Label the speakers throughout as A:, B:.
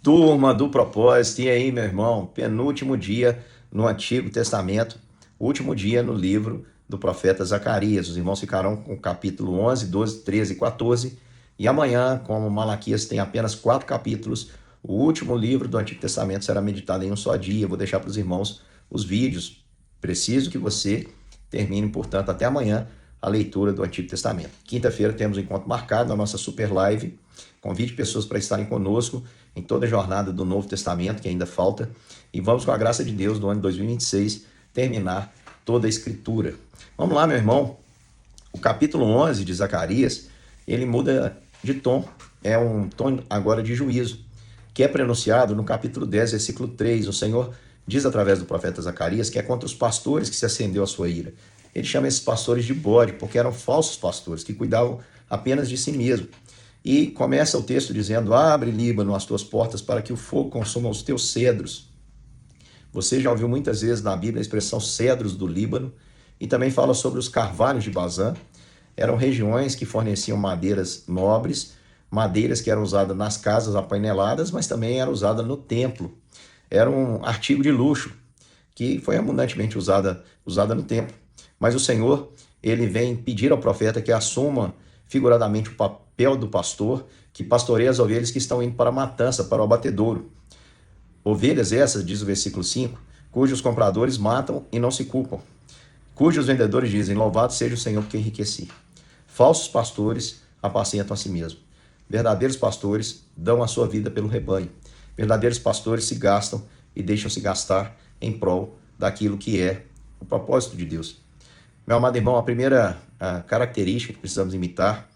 A: Turma do propósito, e aí, meu irmão? Penúltimo dia no Antigo Testamento, último dia no livro do profeta Zacarias. Os irmãos ficarão com o capítulo 11, 12, 13 e 14. E amanhã, como Malaquias tem apenas 4 capítulos, o último livro do Antigo Testamento será meditado em um só dia. Eu vou deixar para os irmãos os vídeos. Preciso que você termine, portanto, até amanhã a leitura do Antigo Testamento. Quinta-feira temos um encontro marcado na nossa super live. Convide pessoas para estarem conosco em toda a jornada do Novo Testamento, que ainda falta. E vamos, com a graça de Deus, no ano de 2026, terminar toda a Escritura. Vamos lá, meu irmão. O capítulo 11 de Zacarias, ele muda de tom. É um tom agora de juízo, que é pronunciado no capítulo 10, versículo 3. O Senhor diz através do profeta Zacarias que é contra os pastores que se acendeu a sua ira. Ele chama esses pastores de bode, porque eram falsos pastores, que cuidavam apenas de si mesmo. E começa o texto dizendo: abre, Líbano, as tuas portas para que o fogo consuma os teus cedros. Você já ouviu muitas vezes na Bíblia a expressão cedros do Líbano, e também fala sobre os carvalhos de Bazã. Eram regiões que forneciam madeiras nobres, madeiras que eram usadas nas casas apaineladas, mas também era usada no templo. Era um artigo de luxo, que foi abundantemente usada no templo. Mas o Senhor, ele vem pedir ao profeta que assuma figuradamente o papel do pastor, que pastoreia as ovelhas que estão indo para a matança, para o abatedouro. Ovelhas essas, diz o versículo 5, cujos compradores matam e não se culpam, cujos vendedores dizem: louvado seja o Senhor porque enriqueci. Falsos pastores apacentam a si mesmo. Verdadeiros pastores dão a sua vida pelo rebanho. Verdadeiros pastores se gastam e deixam-se gastar em prol daquilo que é o propósito de Deus. Meu amado irmão, a primeira característica que precisamos imitar,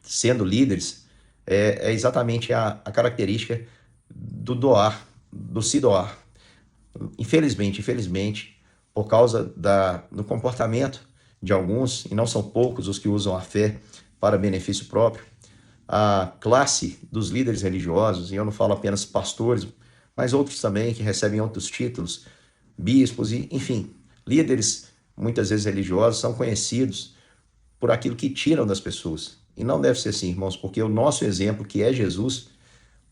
A: sendo líderes, é exatamente a característica do doar, do se doar. Infelizmente, por causa do comportamento de alguns, e não são poucos os que usam a fé para benefício próprio, a classe dos líderes religiosos, e eu não falo apenas pastores, mas outros também que recebem outros títulos, bispos, e enfim, líderes muitas vezes religiosos, são conhecidos por aquilo que tiram das pessoas. E não deve ser assim, irmãos, porque o nosso exemplo, que é Jesus,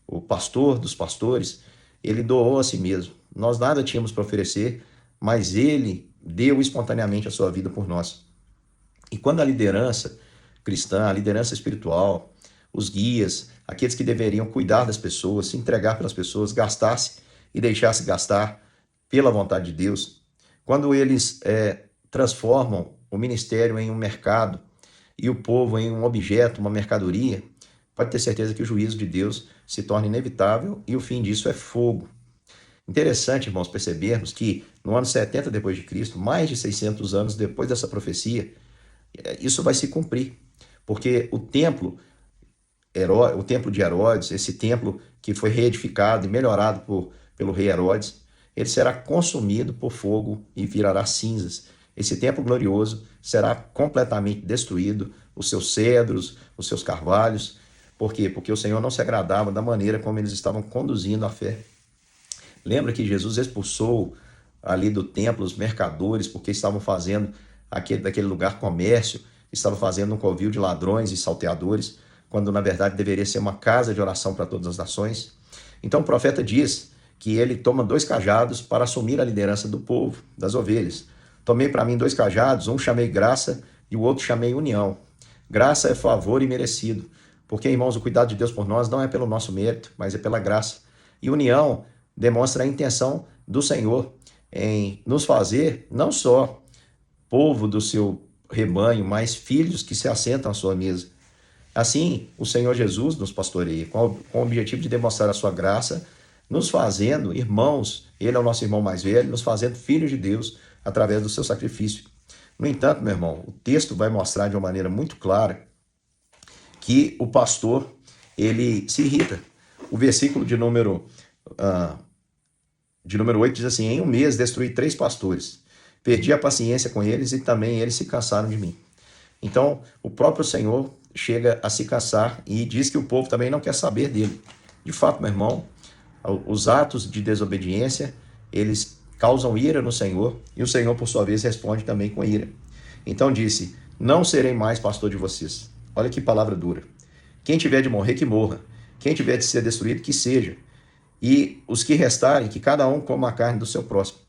A: o pastor dos pastores, ele doou a si mesmo. Nós nada tínhamos para oferecer, mas ele deu espontaneamente a sua vida por nós. E quando a liderança cristã, a liderança espiritual, os guias, aqueles que deveriam cuidar das pessoas, se entregar pelas pessoas, gastasse e deixasse gastar pela vontade de Deus, quando eles transformam o ministério em um mercado e o povo em um objeto, uma mercadoria, pode ter certeza que o juízo de Deus se torna inevitável e o fim disso é fogo. Interessante, irmãos, percebermos que no ano 70 depois de Cristo, mais de 600 anos depois dessa profecia, isso vai se cumprir, porque o templo de Herodes, esse templo que foi reedificado e melhorado pelo rei Herodes, ele será consumido por fogo e virará cinzas. Esse templo glorioso será completamente destruído, os seus cedros, os seus carvalhos. Por quê? Porque o Senhor não se agradava da maneira como eles estavam conduzindo a fé. Lembra que Jesus expulsou ali do templo os mercadores, porque estavam fazendo daquele lugar comércio, estavam fazendo um covil de ladrões e salteadores, quando na verdade deveria ser uma casa de oração para todas as nações. Então o profeta diz que ele toma 2 cajados para assumir a liderança do povo, das ovelhas. Tomei para mim 2 cajados, um chamei graça e o outro chamei união. Graça é favor imerecido, porque, irmãos, o cuidado de Deus por nós não é pelo nosso mérito, mas é pela graça. E união demonstra a intenção do Senhor em nos fazer não só povo do seu rebanho, mas filhos que se assentam à sua mesa. Assim, o Senhor Jesus nos pastoreia, com o objetivo de demonstrar a sua graça, nos fazendo irmãos, ele é o nosso irmão mais velho, nos fazendo filhos de Deus através do seu sacrifício. No entanto, meu irmão, o texto vai mostrar de uma maneira muito clara que o pastor, ele se irrita. O versículo de número 8 diz assim: em um mês destruí 3 pastores, perdi a paciência com eles e também eles se cansaram de mim. Então, o próprio Senhor chega a se cansar e diz que o povo também não quer saber dele. De fato, meu irmão, os atos de desobediência, eles causam ira no Senhor, e o Senhor, por sua vez, responde também com ira. Então disse: não serei mais pastor de vocês. Olha que palavra dura. Quem tiver de morrer, que morra. Quem tiver de ser destruído, que seja. E os que restarem, que cada um coma a carne do seu próximo.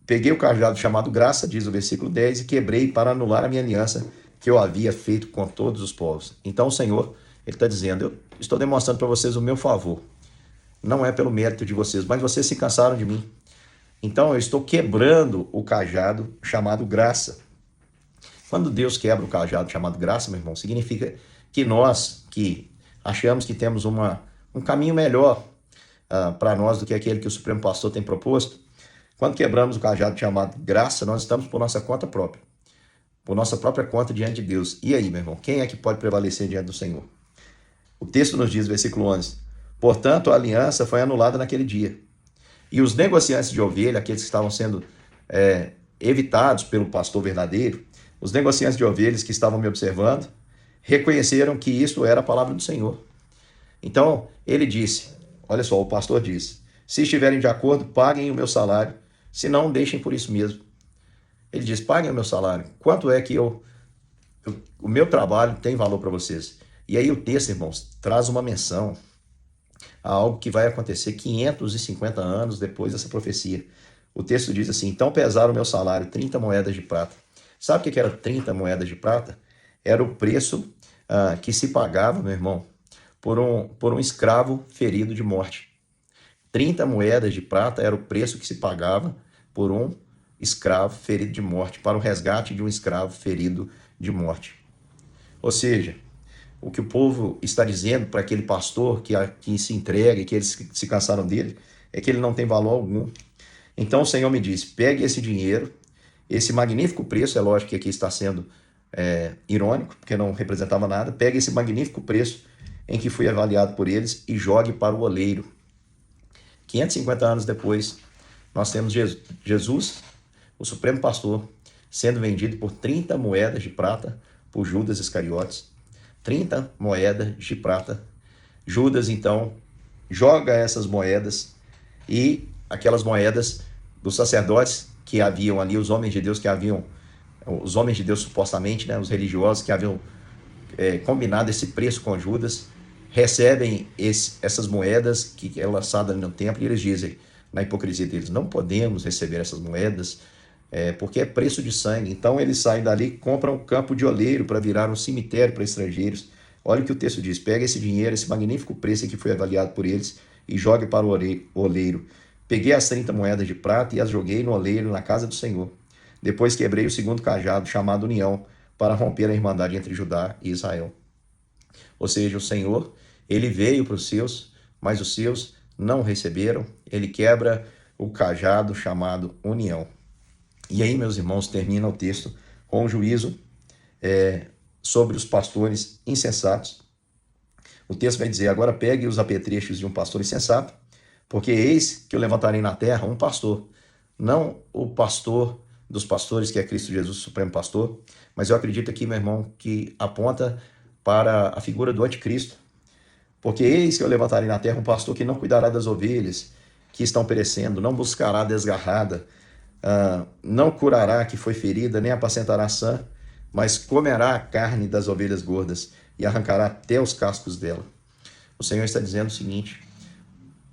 A: Peguei o cajado chamado graça, diz o versículo 10, e quebrei para anular a minha aliança que eu havia feito com todos os povos. Então o Senhor, ele está dizendo, eu estou demonstrando para vocês o meu favor. Não é pelo mérito de vocês, mas vocês se cansaram de mim. Então eu estou quebrando o cajado chamado graça. Quando Deus quebra o cajado chamado graça, meu irmão, significa que nós que achamos que temos um caminho melhor para nós do que aquele que o Supremo Pastor tem proposto, quando quebramos o cajado chamado graça, nós estamos por nossa conta própria, por nossa própria conta diante de Deus. E aí, meu irmão, quem é que pode prevalecer diante do Senhor? O texto nos diz, versículo 11, portanto, a aliança foi anulada naquele dia. E os negociantes de ovelha, aqueles que estavam sendo evitados pelo pastor verdadeiro, os negociantes de ovelhas que estavam me observando, reconheceram que isso era a palavra do Senhor. Então, ele disse, olha só, o pastor disse, se estiverem de acordo, paguem o meu salário, se não, deixem por isso mesmo. Ele diz, paguem o meu salário. Quanto é que o meu trabalho tem valor para vocês? E aí o texto, irmãos, traz uma menção a algo que vai acontecer 550 anos depois dessa profecia. O texto diz assim, então pesaram o meu salário 30 moedas de prata. Sabe o que era 30 moedas de prata? Era o preço que se pagava, meu irmão, por um escravo ferido de morte. 30 moedas de prata era o preço que se pagava por um escravo ferido de morte, para o resgate de um escravo ferido de morte. Ou seja, o que o povo está dizendo para aquele pastor que se entrega e que eles se cansaram dele, é que ele não tem valor algum. Então o Senhor me disse, pegue esse dinheiro, esse magnífico preço, é lógico que aqui está sendo irônico, porque não representava nada, pegue esse magnífico preço em que fui avaliado por eles e jogue para o oleiro. 550 anos depois, nós temos Jesus, o Supremo Pastor, sendo vendido por 30 moedas de prata por Judas Iscariotes. 30 moedas de prata. Judas, então, joga essas moedas e aquelas moedas dos sacerdotes que haviam ali, os homens de Deus os homens de Deus supostamente, né, os religiosos que haviam combinado esse preço com Judas, recebem essas moedas que é lançada no templo e eles dizem, na hipocrisia deles, não podemos receber essas moedas porque é preço de sangue. Então eles saem dali e compram um campo de oleiro para virar um cemitério para estrangeiros. Olha o que o texto diz, pega esse dinheiro, esse magnífico preço que foi avaliado por eles e jogue para o oleiro. Peguei as 30 moedas de prata e as joguei no oleiro na casa do Senhor. Depois quebrei o segundo cajado, chamado União, para romper a irmandade entre Judá e Israel. Ou seja, o Senhor, ele veio para os seus, mas os seus não receberam. Ele quebra o cajado chamado União. E aí, meus irmãos, termina o texto com um juízo sobre os pastores insensatos. O texto vai dizer, agora pegue os apetrechos de um pastor insensato, porque eis que eu levantarei na terra um pastor, não o pastor dos pastores, que é Cristo Jesus, o Supremo Pastor, mas eu acredito aqui, meu irmão, que aponta para a figura do anticristo. Porque eis que eu levantarei na terra um pastor que não cuidará das ovelhas que estão perecendo, não buscará a desgarrada, não curará a que foi ferida, nem apacentará a sã, mas comerá a carne das ovelhas gordas e arrancará até os cascos dela. O Senhor está dizendo o seguinte,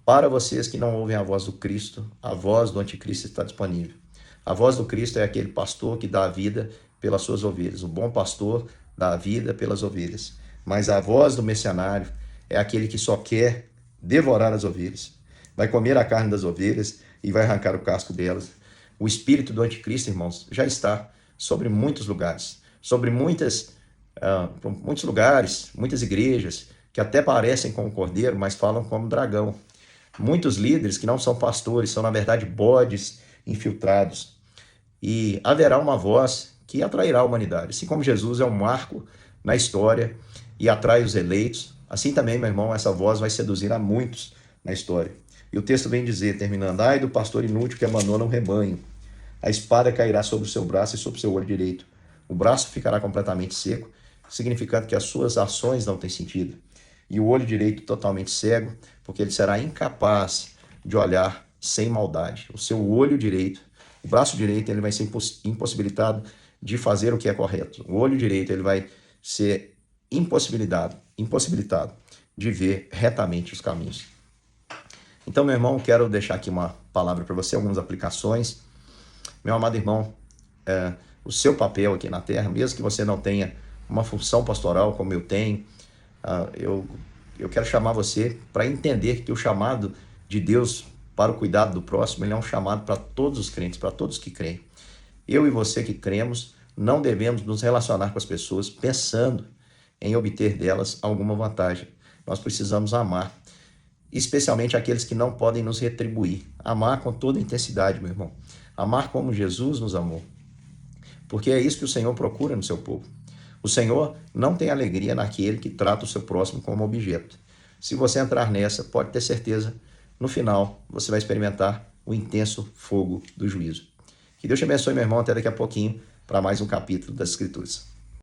A: para vocês que não ouvem a voz do Cristo, a voz do anticristo está disponível. A voz do Cristo é aquele pastor que dá a vida pelas suas ovelhas. O bom pastor dá a vida pelas ovelhas. Mas a voz do mercenário é aquele que só quer devorar as ovelhas. Vai comer a carne das ovelhas e vai arrancar o casco delas. O espírito do anticristo, irmãos, já está sobre muitos lugares. Sobre muitos lugares, muitas igrejas, que até parecem como cordeiro, mas falam como dragão. Muitos líderes que não são pastores, são na verdade bodes infiltrados. E haverá uma voz que atrairá a humanidade. Assim como Jesus é um marco na história e atrai os eleitos, assim também, meu irmão, essa voz vai seduzir a muitos na história. E o texto vem dizer, terminando, ai do pastor inútil que abandona um rebanho. A espada cairá sobre o seu braço e sobre o seu olho direito. O braço ficará completamente seco, significando que as suas ações não têm sentido. E o olho direito totalmente cego, porque ele será incapaz de olhar sem maldade. O seu olho direito, o braço direito, ele vai ser impossibilitado de fazer o que é correto. O olho direito, ele vai ser impossibilitado impossibilitado de ver retamente os caminhos. Então, meu irmão, quero deixar aqui uma palavra para você, algumas aplicações. Meu amado irmão, o seu papel aqui na terra, mesmo que você não tenha uma função pastoral como eu tenho, eu quero chamar você para entender que o chamado de Deus para o cuidado do próximo, ele é um chamado para todos os crentes, para todos que creem. Eu e você que cremos, não devemos nos relacionar com as pessoas pensando em obter delas alguma vantagem. Nós precisamos amar, especialmente aqueles que não podem nos retribuir. Amar com toda intensidade, meu irmão. Amar como Jesus nos amou. Porque é isso que o Senhor procura no seu povo. O Senhor não tem alegria naquele que trata o seu próximo como objeto. Se você entrar nessa, pode ter certeza, no final, você vai experimentar o intenso fogo do juízo. Que Deus te abençoe, meu irmão, até daqui a pouquinho, para mais um capítulo das Escrituras.